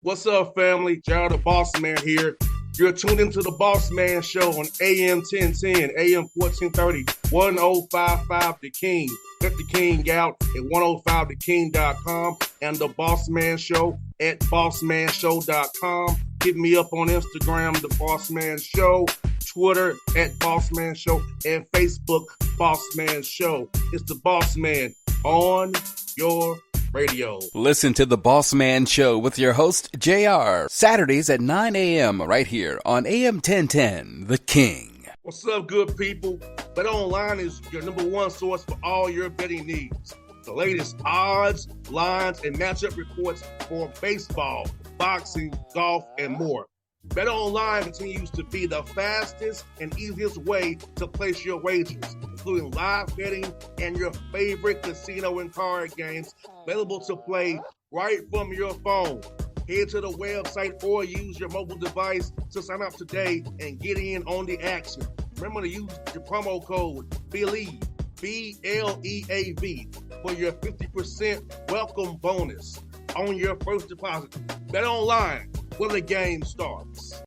What's up, family? Gerald the Bossman here. You're tuned into the Bossman Show on AM 1010, AM 1430, 1055 The King. Let the King out at 105theking.com and the Bossman Show at bossmanshow.com. Hit me up on Instagram, The Bossman Show, Twitter at Bossman Show, and Facebook, Bossman Show. It's the Bossman on your radio. Listen to the Bossman Show with your host, JR, Saturdays at 9 a.m. right here on AM 1010, The King. What's up, good people? BetOnline is your number one source for all your betting needs. The latest odds, lines, and matchup reports for baseball, boxing, golf, and more. BetOnline continues to be the fastest and easiest way to place your wagers, including live betting and your favorite casino and card games available to play right from your phone. Head to the website or use your mobile device to sign up today and get in on the action. Remember to use your promo code BELIEVE, BLEAV, for your 50% welcome bonus on your first deposit. BetOnline, where the game starts.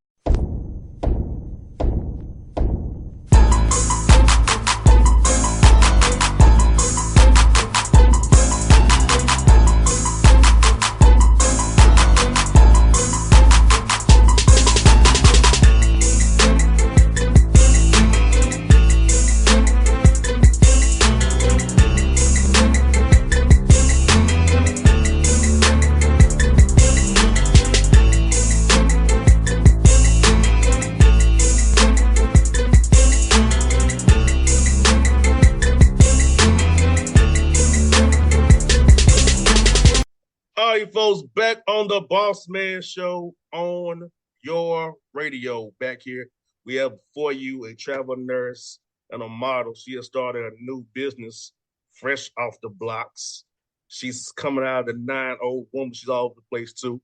All right, folks, back on the Bossman Show on your radio. Back here, we have for you a travel nurse and a model. She has started a new business fresh off the blocks. She's coming out of the 9-0 woman. She's all over the place, too.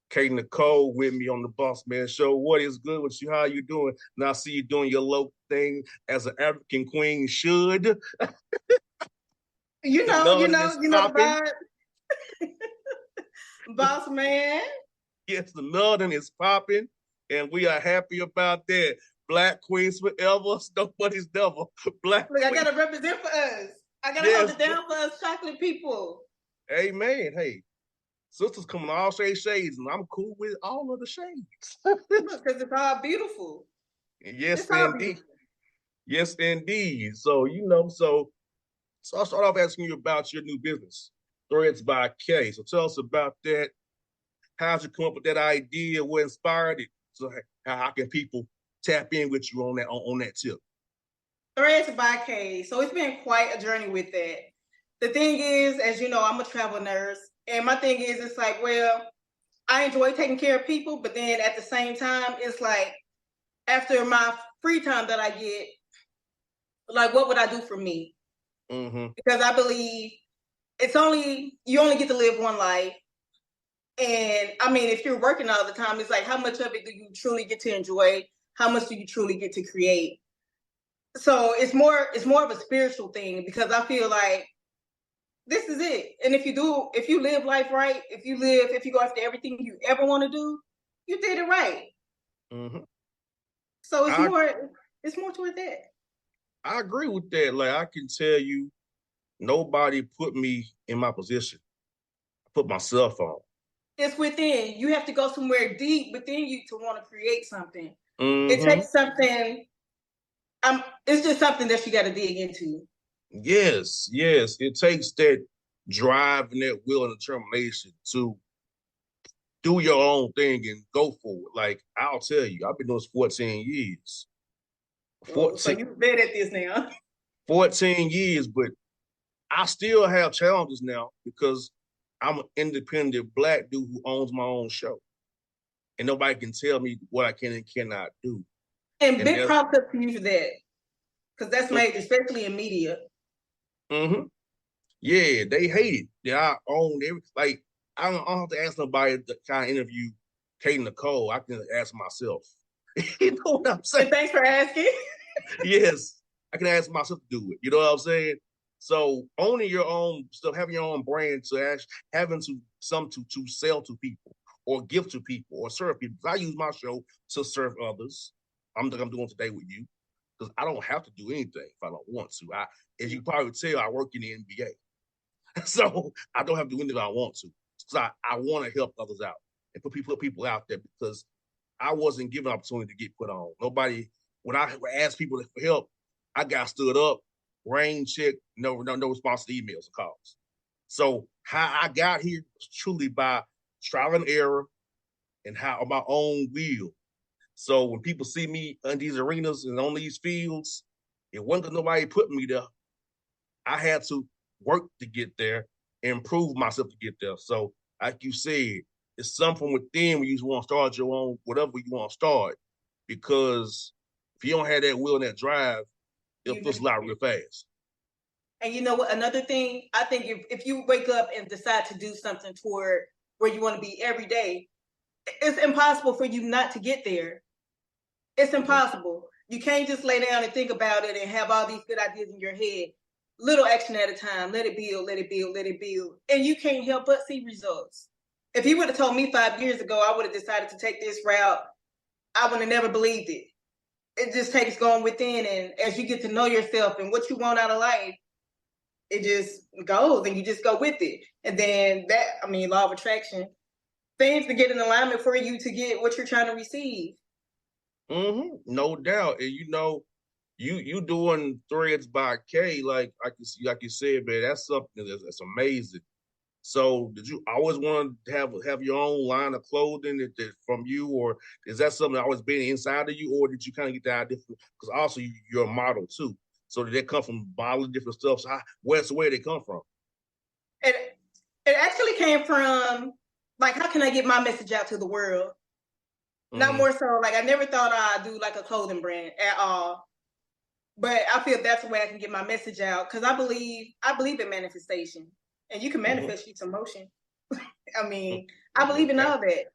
Kate Nicole with me on the Bossman Show. What is good with you? How you doing? Now I see you doing your local thing as an African queen should. You know the vibe. Boss man. Yes, the Northern is popping, and we are happy about that. Black queens forever, nobody's devil. Black Look, I gotta represent for us. I gotta hold it down for us chocolate people. Amen. Hey, sisters coming all shades, and I'm cool with all of the shades. Because it's all beautiful. Yes, indeed. Yes, indeed. So, so I'll start off asking you about your new business, Threads by K. So tell us about that. How'd you come up with that idea? What inspired it? So how can people tap in with you on that tip? Threads by K. So it's been quite a journey with that. The thing is, as you know, I'm a travel nurse. And my thing is, it's like, well, I enjoy taking care of people. But then at the same time, it's like, after my free time that I get, like, what would I do for me? Mm-hmm. Because I believe you only get to live one life. And I mean, if you're working all the time, it's like, how much of it do you truly get to enjoy? How much do you truly get to create? So it's more of a spiritual thing, because I feel like this is it. And if you live life right, if you go after everything you ever want to do, you did it right. Mm-hmm. So it's more toward that. I agree with that. Like, I can tell you, nobody put me in my position. I put myself on. It's within. You have to go somewhere deep within you to want to create something. Mm-hmm. It takes something. It's just something that you got to dig into. Yes. It takes that drive and that will and determination to do your own thing and go for it. Like, I'll tell you, I've been doing this 14 years. So you've been at this now. 14 years, but I still have challenges now because I'm an independent Black dude who owns my own show. And nobody can tell me what I can and cannot do. And big props up to you for that. Because that's major, especially in media. Mm-hmm. Yeah, they hate it. That I own everything. Like, I don't have to ask nobody to kind of interview Kate Nicole. I can ask myself. You know what I'm saying? And thanks for asking. Yes, I can ask myself to do it. You know what I'm saying? So owning your own stuff, having your own brand, to actually having to sell to people, or give to people or serve people. I use my show to serve others. I'm doing today with you because I don't have to do anything if I don't want to. As you probably tell, I work in the NBA, so I don't have to do anything I want to. So I want to help others out and put people out there because I wasn't given an opportunity to get put on. Nobody, when I asked people for help, I got stood up, rain check, no response to emails or calls. So how I got here was truly by trial and error and how on my own will. So when people see me in these arenas and on these fields, it wasn't because nobody put me there. I had to work to get there, improve myself to get there. So like you said, it's something from within when you want to start your own, whatever you want to start. Because if you don't have that will and that drive, it'll fizzle out real fast. And you know what? Another thing, I think if you wake up and decide to do something toward where you want to be every day, it's impossible for you not to get there. It's impossible. You can't just lay down and think about it and have all these good ideas in your head. Little action at a time. Let it build, let it build, let it build. And you can't help but see results. If you would have told me 5 years ago, I would have decided to take this route, I would have never believed it. It just takes going within, and as you get to know yourself and what you want out of life, it just goes and you just go with it. And then law of attraction, things to get in alignment for you to get what you're trying to receive. No doubt. And you doing threads by K, like you said, man, that's something that's amazing. So did you always want to have your own line of clothing that from you, or is that something that always been inside of you, or did you kind of get the idea from, because also you're a model too? So did they come from bottling different stuff? So where did they come from? It actually came from, like, how can I get my message out to the world? Not more so, like, I never thought I'd do like a clothing brand at all. But I feel that's the way I can get my message out, because I believe in manifestation. And you can manifest you some motion. I mean, I believe in all that.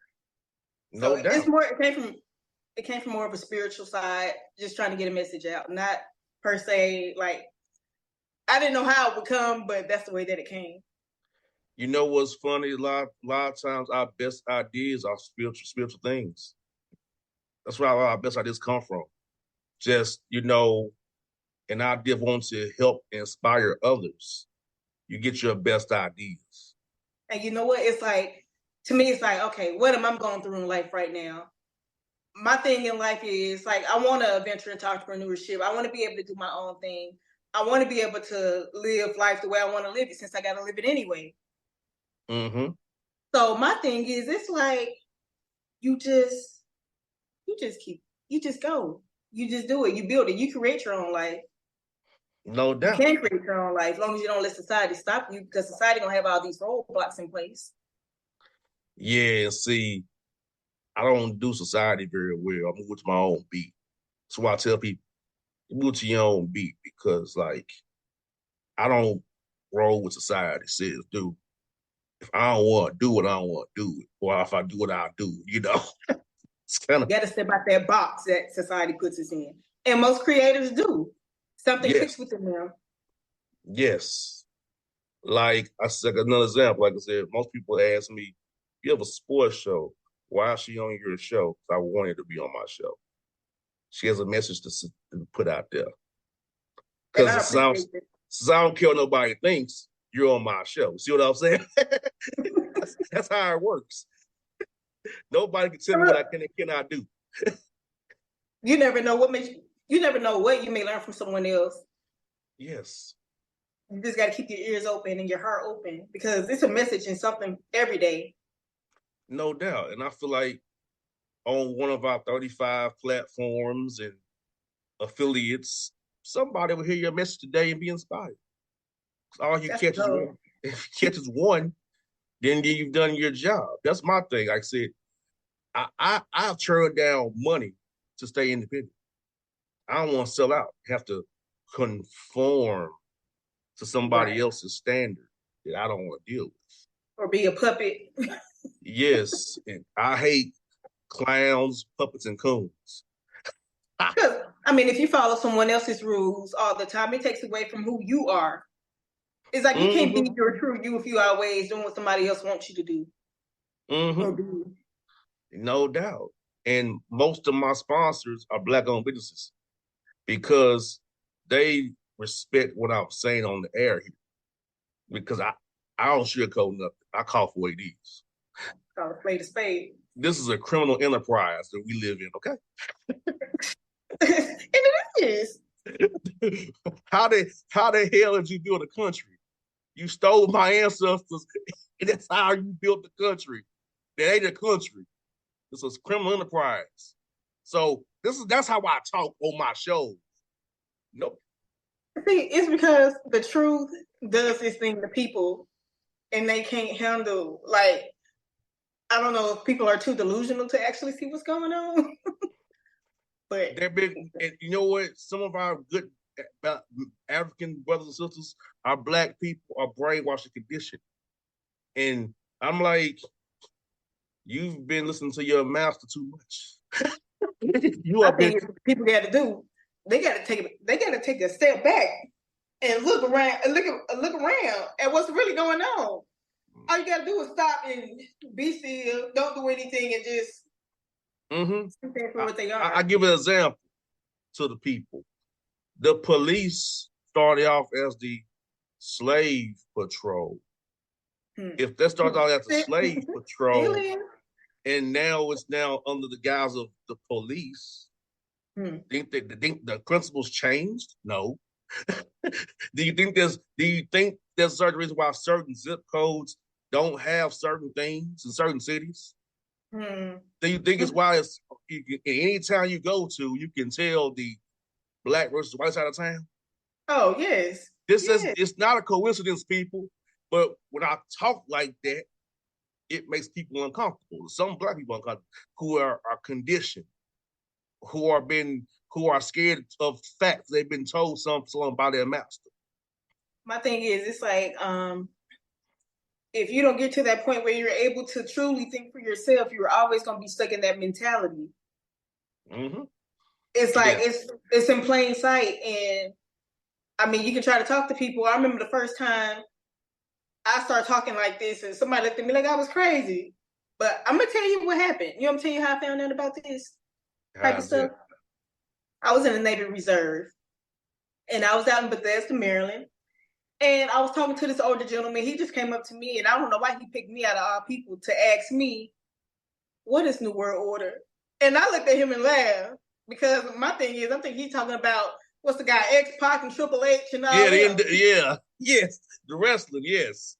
No doubt. It's more, it came from more of a spiritual side, just trying to get a message out, not per se, like, I didn't know how it would come, but that's the way that it came. You know what's funny? A lot of times our best ideas are spiritual things. That's where our best ideas come from. Just, an idea of wanting to help inspire others. You get your best ideas. And you know what? It's like, to me, it's like, okay, what am I going through in life right now? My thing in life is, like, I want to venture into entrepreneurship. I want to be able to do my own thing. I want to be able to live life the way I want to live it, since I got to live it anyway. So my thing is, it's like, you just go. You just do it. You build it. You create your own life. No doubt. You can create your own life as long as you don't let society stop you, because society gonna have all these roadblocks in place. Yeah, see, I don't do society very well. I move to my own beat. That's why I tell people, move to your own beat, because, like, I don't roll with society says do. If I don't want to do it, I don't want to do it. Or if I do it, I'll do it, It's kind of, you gotta step out that box that society puts us in. And most creators do. Something clicks within them. Yes. Like I said, another example, like I said, most people ask me, you have a sports show. Why is she on your show? I wanted to be on my show. She has a message to put out there. Because since I don't care what nobody thinks, you're on my show. See what I'm saying? That's how it works. Nobody can tell me what I can and cannot do. You never know what you may learn from someone else. Yes. You just got to keep your ears open and your heart open, because it's a message in something every day. No doubt. And I feel like on one of our 35 platforms and affiliates, somebody will hear your message today and be inspired. All you catch is one. If you catch is one, then you've done your job. That's my thing. Like I said, I've turned down money to stay independent. I don't want to sell out. Have to conform to somebody else's standard that I don't want to deal with. Or be a puppet. Yes. And I hate clowns, puppets, and coons. If you follow someone else's rules all the time, it takes away from who you are. It's like you can't be your true you if you always doing what somebody else wants you to do. Or do. No doubt. And most of my sponsors are Black-owned businesses because they respect what I'm saying on the air here. Because I don't sugarcoat nothing. I call for what it is. Call a spade a spade. This is a criminal enterprise that we live in, okay? And it is. How the hell did you build a country? You stole my ancestors, and that's how you built the country. That ain't a country. This is criminal enterprise. So that's how I talk on my shows. No. See, it's because the truth does its thing to people, and they can't handle, like, I don't know if people are too delusional to actually see what's going on. But they've been, and you know what? Some of our good African brothers and sisters, our Black people, are brainwashed and conditioned. And I'm like, you've been listening to your master too much. I think people got to do. They got to take a step back and look around at what's really going on. All you got to do is stop and be still. Don't do anything and just sit there for what they are. I give an example to the people. The police started off as the slave patrol. If that started out as the slave patrol, and now it's now under the guise of the police, think the principles changed? No. Do you think there's certain reasons why certain zip codes don't have certain things in certain cities? Do you think it's why any town you go to, you can tell the Black versus white side of town? Oh, yes. It's not a coincidence, people. But when I talk like that, it makes people uncomfortable. Some Black people uncomfortable who are conditioned, who are scared of facts they've been told something by their master. My thing is, it's like, if you don't get to that point where you're able to truly think for yourself, you're always going to be stuck in that mentality. It's like, it's in plain sight. And I mean, you can try to talk to people. I remember the first time I started talking like this and somebody looked at me like I was crazy. But I'm going to tell you what happened. You know, I'm telling you how I found out about this type of stuff. I was in the Navy Reserve and I was out in Bethesda, Maryland. And I was talking to this older gentleman. He just came up to me, and I don't know why he picked me out of all people to ask me, what is New World Order? And I looked at him and laughed, because my thing is, I think he's talking about, what's the guy, X-Pac and Triple H and all that. Yes, the wrestling, yes.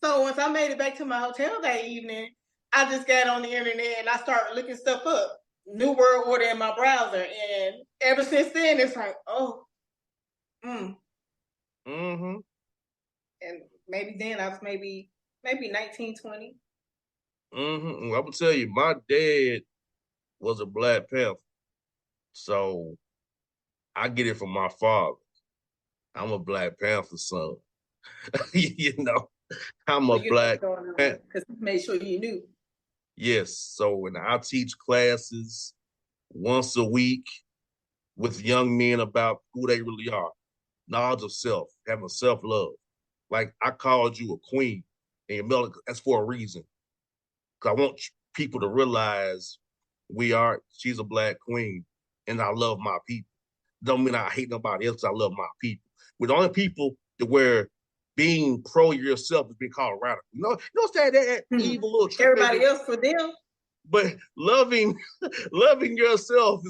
So once I made it back to my hotel that evening, I just got on the internet and I started looking stuff up, New World Order in my browser. And ever since then, it's like, And maybe then I was maybe 19, 20. I would tell you, my dad was a Black Panther. So I get it from my father. I'm a Black Panther son. You know, I'm a Black Panther. Because he made sure you knew. Yes. So when I teach classes once a week with young men about who they really are, knowledge of self, having self-love. Like I called you a queen, and that's for a reason. Because I want people to realize she's a Black queen, and I love my people. Don't mean I hate nobody else, I love my people. We're the only people where being pro yourself is being called radical. You know that evil little trick. Everybody else for them. But loving yourself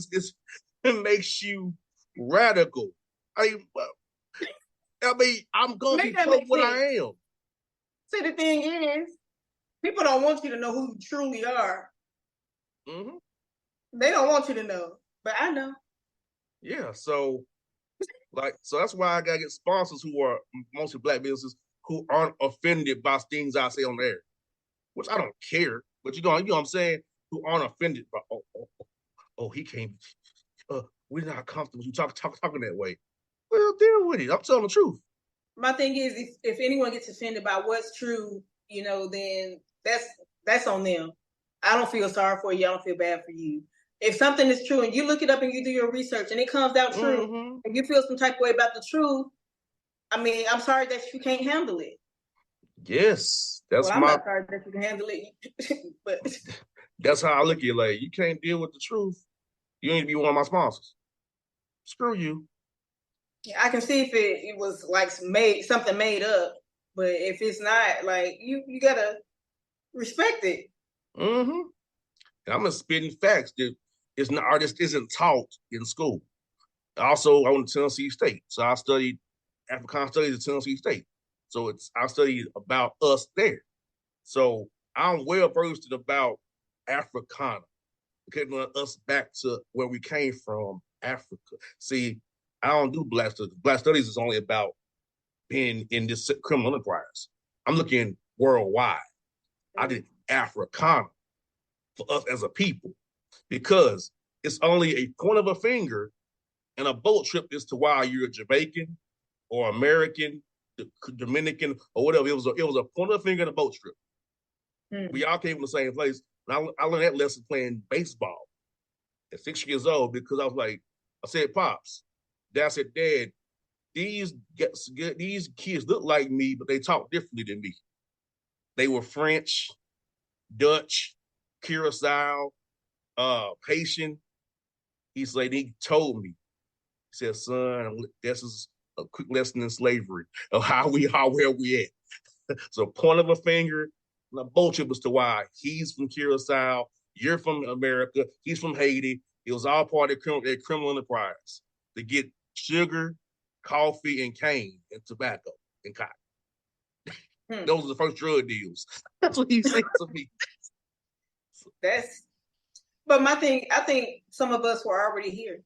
it makes you radical. I mean, I'm going to be pro what I am. See, the thing is, people don't want you to know who you truly are. They don't want you to know, but I know. Yeah, so that's why I gotta get sponsors who are mostly Black businesses who aren't offended by things I say on the air, which I don't care. But you know what I'm saying? Who aren't offended by he came. We're not comfortable. You talking that way. Well, deal with it. I'm telling the truth. My thing is, if anyone gets offended by what's true, then that's on them. I don't feel sorry for you. I don't feel bad for you. If something is true and you look it up and you do your research and it comes out true and you feel some type of way about the truth, I mean, I'm sorry that you can't handle it. Yes, I'm not sorry that you can handle it, but That's how I look at it. Like, you can't deal with the truth. You need to be one of my sponsors. Screw you. Yeah, I can see if it was like something made up, but if it's not, like you gotta respect it. Mm-hmm. And I'm just spitting facts that is not artist isn't taught in school. Also, I went to Tennessee State, so I studied African studies at Tennessee State. So I studied about us there. So I'm well versed about Africana, getting us back to where we came from, Africa. See, I don't do Black studies. Black studies is only about being in this criminal enterprise. I'm looking worldwide. I did Africana for us as a people because it's only a point of a finger and a boat trip as to why you're a Jamaican or American, Dominican, or whatever. It was a point of a finger and a boat trip. We all came from the same place. And I learned that lesson playing baseball at 6 years old because I was like, I said, Pops, Dad said, Dad, these kids look like me, but they talk differently than me. They were French, Dutch, Curacao, Haitian. He told me, he said, son, this is a quick lesson in slavery of where we at. So point of a finger, and a bullshit as to why he's from Curacao, you're from America, he's from Haiti. It was all part of their criminal enterprise to get sugar, coffee, and cane, and tobacco, and cotton. Those are the first drug deals. That's what he said to me. But my thing, I think some of us were already here.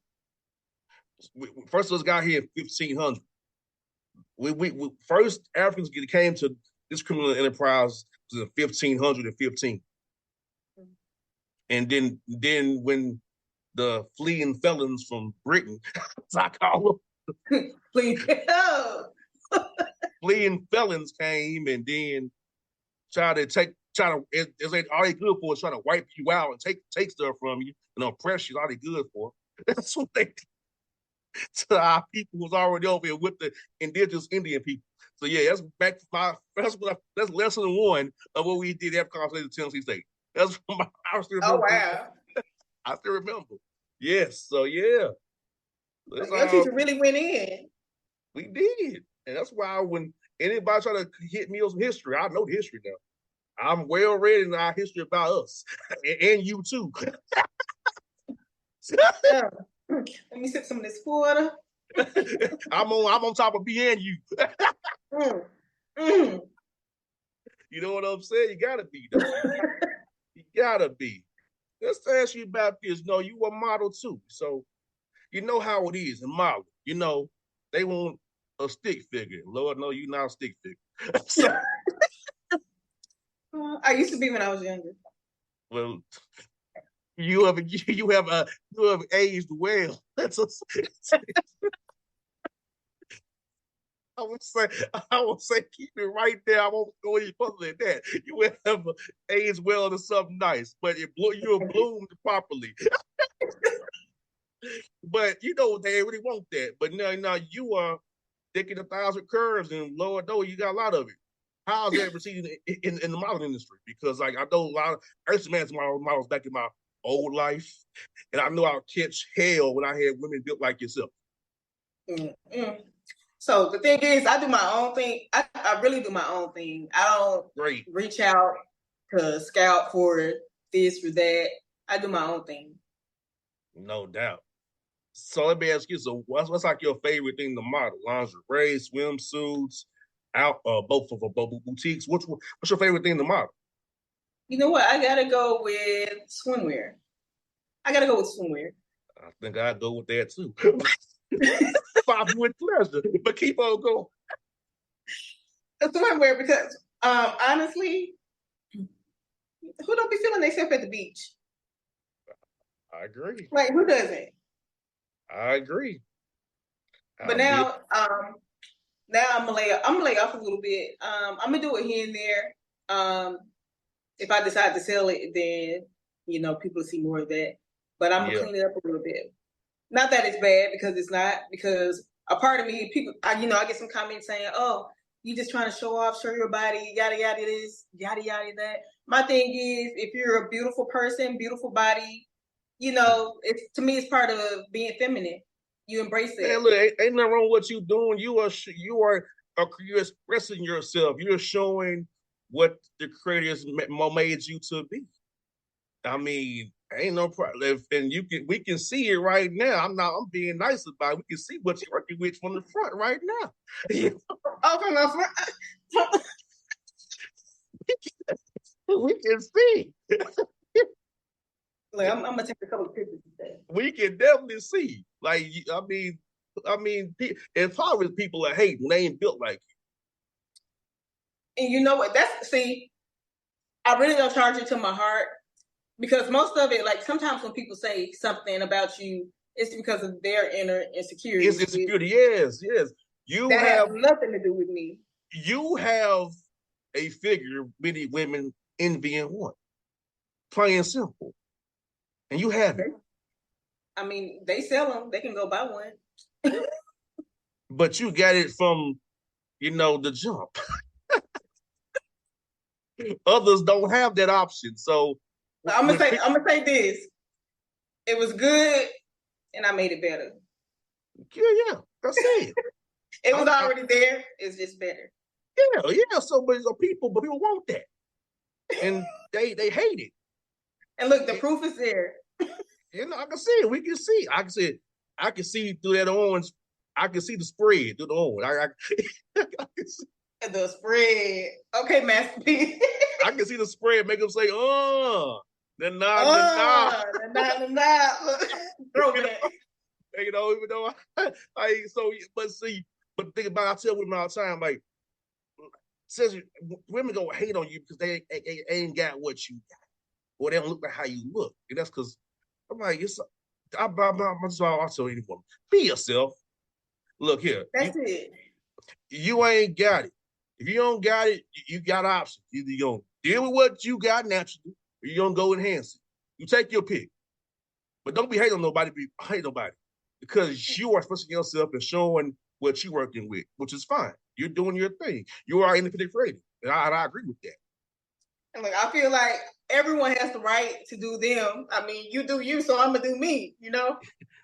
First of us got here in 1500. We first Africans came to this criminal enterprise was in 1515. And then when the fleeing felons from Britain, as I call them, fleeing felons came and then all they good for is trying to wipe you out and take stuff from you and oppress you. All they good for. That's what they did to our people was already over here with the indigenous Indian people. So yeah, that's lesson one of what we did at Tennessee State. That's I still remember. Oh wow. I still remember. Yes. So yeah. Your teacher really went in. We did. And that's why when anybody try to hit me on some history, I know the history now. I'm well read in our history about us. And you too. Let me sip some of this water. I'm on top of B and you. You know what I'm saying? You gotta be though. You gotta be. Let's ask you about this. No, you a model too. So you know how it is in model. You know, they want a stick figure. Lord, no, you're not a stick figure. So, I used to be when I was younger. Well, you have aged well. I would say keep it right there. I won't go any further than that. You have aged well into something nice, but you have bloomed properly. But you know they really want that. But now you are taking 1,000 curves, and Lord knows you got a lot of it. How's that proceeding in the modeling industry? Because like I know a lot of I used to manage models back in my old life, and I know I'll catch hell when I had women built like yourself. Mm-hmm. So the thing is, I do my own thing. I really do my own thing. I don't reach out to scout for this or that. I do my own thing. No doubt. So let me ask you, so what's like your favorite thing to model? Lingerie, swimsuits, both boutiques. What's your favorite thing to model? You know what? I gotta go with swimwear. I think I'd go with that too. With pleasure, but keep on going. Swimwear because honestly, who don't be feeling themselves at the beach? I agree. Like who doesn't? I agree. But now I'm gonna lay off a little bit. I'm gonna do it here and there. If I decide to sell it, then people see more of that. But I'm gonna clean it up a little bit. Not that it's bad because it's not. Because a part of me, people, I get some comments saying, "Oh, You just trying to show off, show your body, yada yada this, yada yada that. My thing is, if you're a beautiful person, beautiful body, it's to me, it's part of being feminine. You embrace it. Man, look, ain't nothing wrong with what you doing. You're expressing yourself. You're showing what the creators made you to be. I mean, ain't no problem, and we can see it right now. I'm being nice about it. We can see what you're working with from the front right now. Oh, from the front. We can see. Look, I'm gonna take a couple of pictures today. We can definitely see. Like, I mean, it's hard with people that hate when they ain't built like you. And you know what? I really don't charge it to my heart, because most of it, like sometimes when people say something about you, it's because of their inner insecurity. It's insecurity, yes. That has nothing to do with me. You have a figure many women envy and want. Plain and simple. And you have it. I mean, they sell them. They can go buy one. But you got it from, the jump. Others don't have that option. So I'm gonna say this. It was good, and I made it better. Yeah, that's it. It was already there. It's just better. Yeah. So people want that, and they hate it. And look, the proof is there. I can see it. We can see. I can see through that orange. I can see the spread through the orange. I can see. The spread. Okay, Master P. I can see the spread. Make them say, nah. Throw that. Even though but think about it, I tell women all the time, like, says women gonna hate on you because they ain't got what you got, or they don't look like how you look. And that's because I'm like, I'll tell anyone, be yourself. Look here. That's it. You ain't got it. If you don't got it, you got options. Either you're gonna deal with what you got naturally, or you're gonna go enhance it. You take your pick. But don't be hating on nobody, because you are expressing yourself and showing what you're working with, which is fine. You're doing your thing. You are independent creative. And I agree with that. And look, I feel like everyone has the right to do them. I mean, you do you, so I'm going to do me,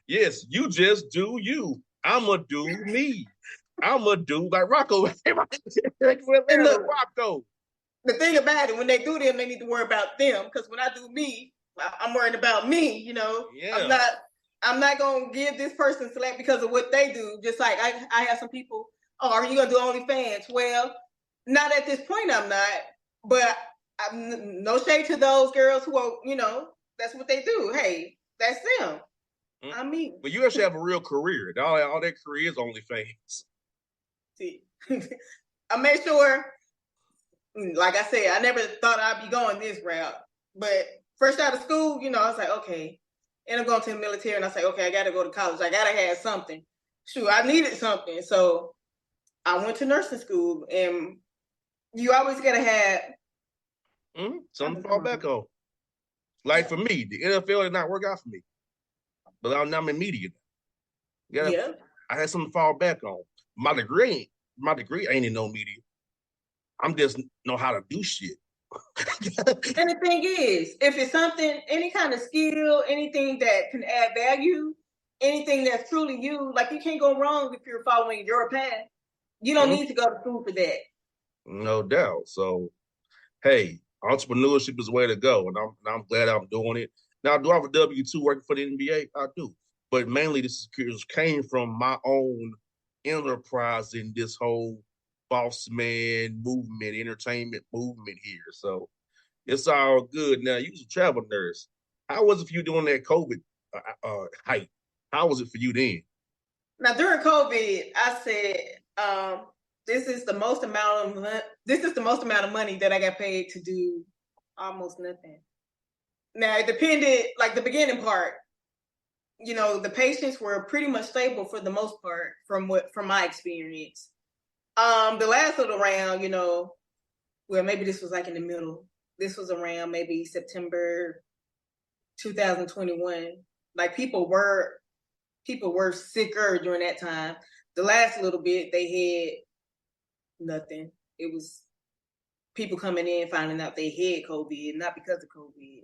Yes, you just do you. I'm going to do me. I'm going to do like Rocco. And look, Rocco. The thing about it, when they do them, they need to worry about them. Because when I do me, I'm worried about me, Yeah. I'm not going to give this person slack because of what they do. Just like I have some people, are you going to do OnlyFans? Well, not at this point, I'm not. But no shade to those girls who are, that's what they do. Hey, that's them. Mm-hmm. I mean. But you actually have a real career. All that career is OnlyFans. See, I made sure, like I said, I never thought I'd be going this route. But first out of school, I was like, okay. And I'm going to the military, and I say, okay, I got to go to college. I got to have something. Shoot, I needed something. So I went to nursing school, and you always got to have something to fall back on. Like for me, the NFL did not work out for me. But I'm in media. Yeah. I had something to fall back on. My degree ain't in no media. I'm just know how to do shit. And the thing is, if it's something, any kind of skill, anything that can add value, anything that's truly you, like you can't go wrong if you're following your path. You don't need to go to school for that. No doubt. So, hey, entrepreneurship is the way to go, and I'm glad I'm doing it. Now, do I have a W-2 working for the NBA? I do. But mainly this came from my own enterprise in this whole Bossman movement, entertainment movement here. So it's all good. Now, you was a travel nurse. How was it for you during that COVID hype? How was it for you then? Now, during COVID, I said, this is the most amount of money that I got paid to do almost nothing. Now, it depended, like the beginning part, the patients were pretty much stable for the most part from my experience. The last little round, well, maybe this was like in the middle. This was around maybe September 2021. Like people were sicker during that time. The last little bit, they nothing. It was people coming in finding out they had COVID, not because of COVID.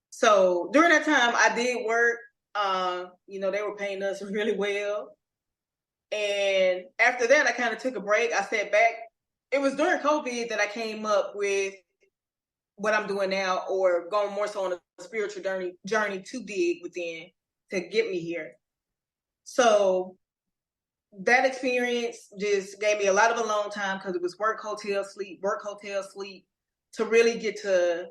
So during that time, I did work. They were paying us really well. And after that, I kind of took a break. I sat back. It was during COVID that I came up with what I'm doing now, or going more so on a spiritual journey to dig within to get me here. So that experience just gave me a lot of alone time because it was work, hotel, sleep, to really get to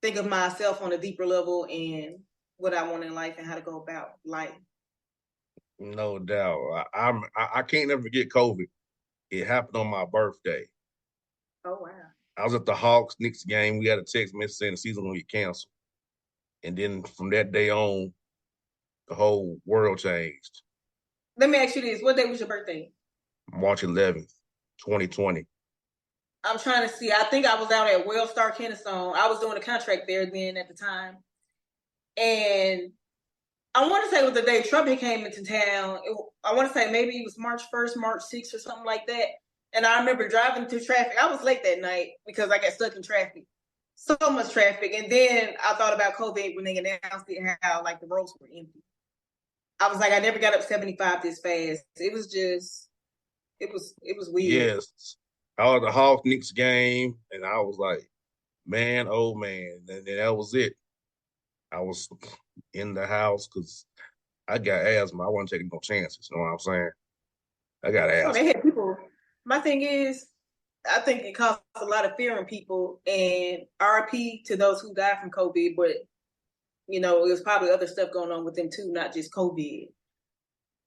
think of myself on a deeper level and what I want in life and how to go about life. No doubt. I can't never forget COVID. It happened on my birthday. Oh, wow. I was at the Hawks Knicks game. We had a text message saying the season will get canceled. And then from that day on, the whole world changed. Let me ask you this. What day was your birthday? March 11th, 2020. I'm trying to see. I think I was out at Wellstar Kennesaw. I was doing a contract there then at the time. And I want to say it was the day Trump came into town. I want to say maybe it was March 1st, March 6th or something like that. And I remember driving through traffic. I was late that night because I got stuck in traffic. So much traffic. And then I thought about COVID when they announced it, how like the roads were empty. I was like, I never got up 75 this fast. It was weird. Yes. I was at the Hawks Knicks game, and I was like, man, oh man. And then that was it. I was in the house because I got asthma. I wasn't taking no chances. You know what I'm saying? I got asthma. They had people. My thing is, I think it caused a lot of fear in people, and RIP to those who died from COVID, but it was probably other stuff going on with them too, not just COVID.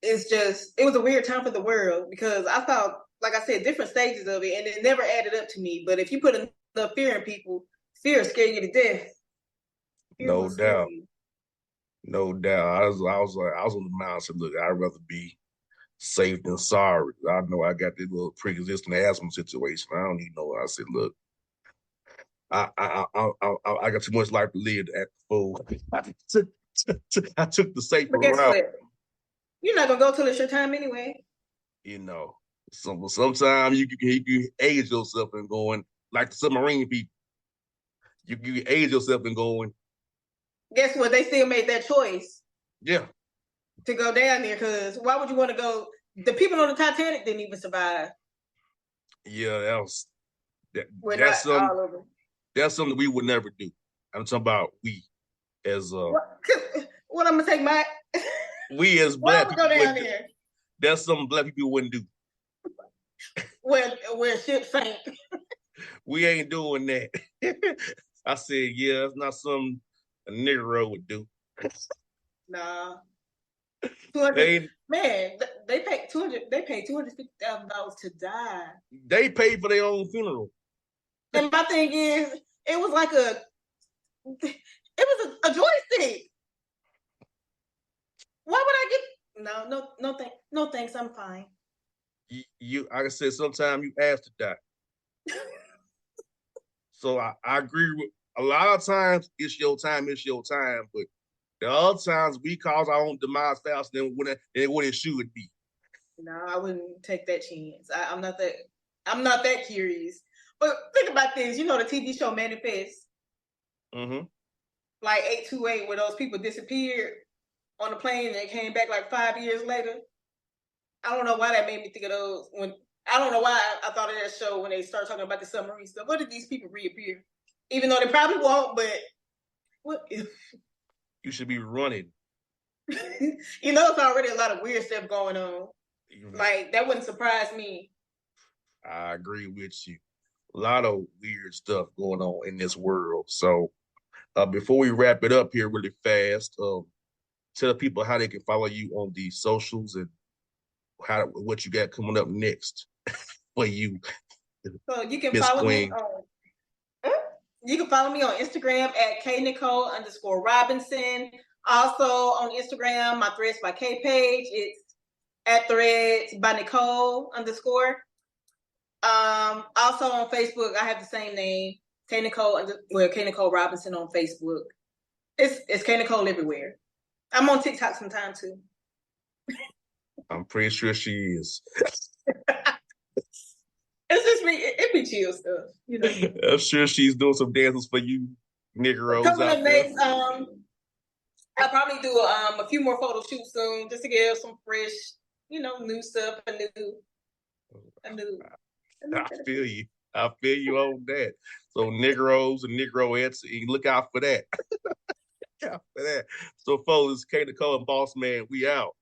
It was a weird time for the world because I thought, like I said, different stages of it, and it never added up to me. But if you put enough fear in people, fear will scare you to death. No doubt. No doubt. I was on the mound and said, look, I'd rather be safe than sorry. I know I got this little pre-existing asthma situation. I don't even know. I said, look, I got too much life to live to act a fool. I took the safer route. What? You're not gonna go till it's your time anyway. Sometimes you can age yourself and going like the submarine people. You age yourself and going. Guess what? They still made that choice. Yeah. To go down there, because why would you want to go? The people on the Titanic didn't even survive. Yeah, that's something we would never do. I'm talking about we as what I'm gonna take my we as black people go down there. That's something black people wouldn't do. Where ship sank. We ain't doing that. I said, yeah, it's not something a Negro would do. Nah. Man, they paid $250,000 to die. They paid for their own funeral. And my thing is, it was like a joystick. Why would I get no thanks, I'm fine. You like I said, sometimes you ask to die. So I agree with a lot of times it's your time, but the other times we cause our own demise faster than what it should be. No, I wouldn't take that chance. I'm not that curious. But think about this. The TV show Manifest. Mm-hmm. Like 828, where those people disappeared on the plane and they came back like 5 years later. I don't know why that made me think of those. I don't know why I thought of that show when they started talking about the submarine stuff. What did these people reappear? Even though they probably won't, but what if? You should be running. It's already a lot of weird stuff going on. Like, that wouldn't surprise me. I agree with you. A lot of weird stuff going on in this world. So before we wrap it up here really fast, tell people how they can follow you on the socials and what you got coming up next for you. So you can follow me on Instagram at KNicole_Robinson. Also on Instagram, my Threads by K page. It's at Threads by Nicole_. Also on Facebook, I have the same name, K Robinson on Facebook. It's K Nicole everywhere. I'm on TikTok sometime too. I'm pretty sure she is. It's just me. It be chill stuff, you know. I'm sure she's doing some dances for you Negroes Coming out up there. next, I'll probably do a few more photo shoots soon, just to give some fresh, new stuff. A new. I feel you. I feel you on that. So Negroes and Negroettes, you look out for that. Look out for that. So folks, K Nicole and Boss Man, we out.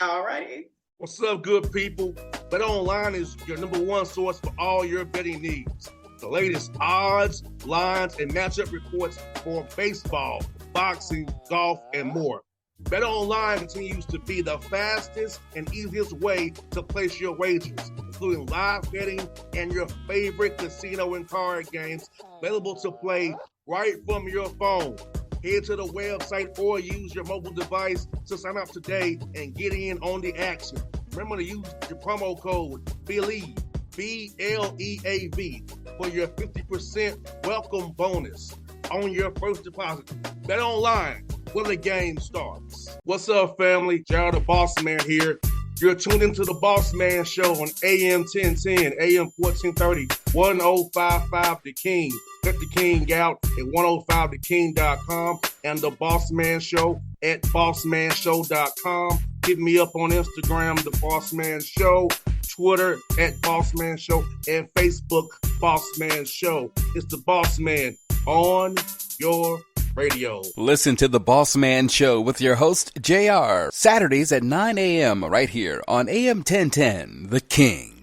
All righty. What's up, good people? Bet Online is your number one source for all your betting needs. The latest odds, lines, and matchup reports for baseball, boxing, golf, and more. Bet Online continues to be the fastest and easiest way to place your wagers, including live betting and your favorite casino and card games available to play right from your phone. Head to the website or use your mobile device to sign up today and get in on the action. Remember to use your promo code BELIEVE, BLEAV, for your 50% welcome bonus on your first deposit. Bet Online, where the game starts. What's up, family? Gerald the Boss Man here. You're tuned into the Boss Man Show on AM 1010, AM 1430, 1055 The King. Check The King out at 105theking.com and the Boss Man Show at bossmanshow.com. Hit me up on Instagram, The Boss Man Show, Twitter at Boss Man Show, and Facebook, Boss Man Show. It's the Boss Man on your radio. Listen to The Boss Man Show with your host, JR, Saturdays at 9 a.m. right here on AM 1010, The King.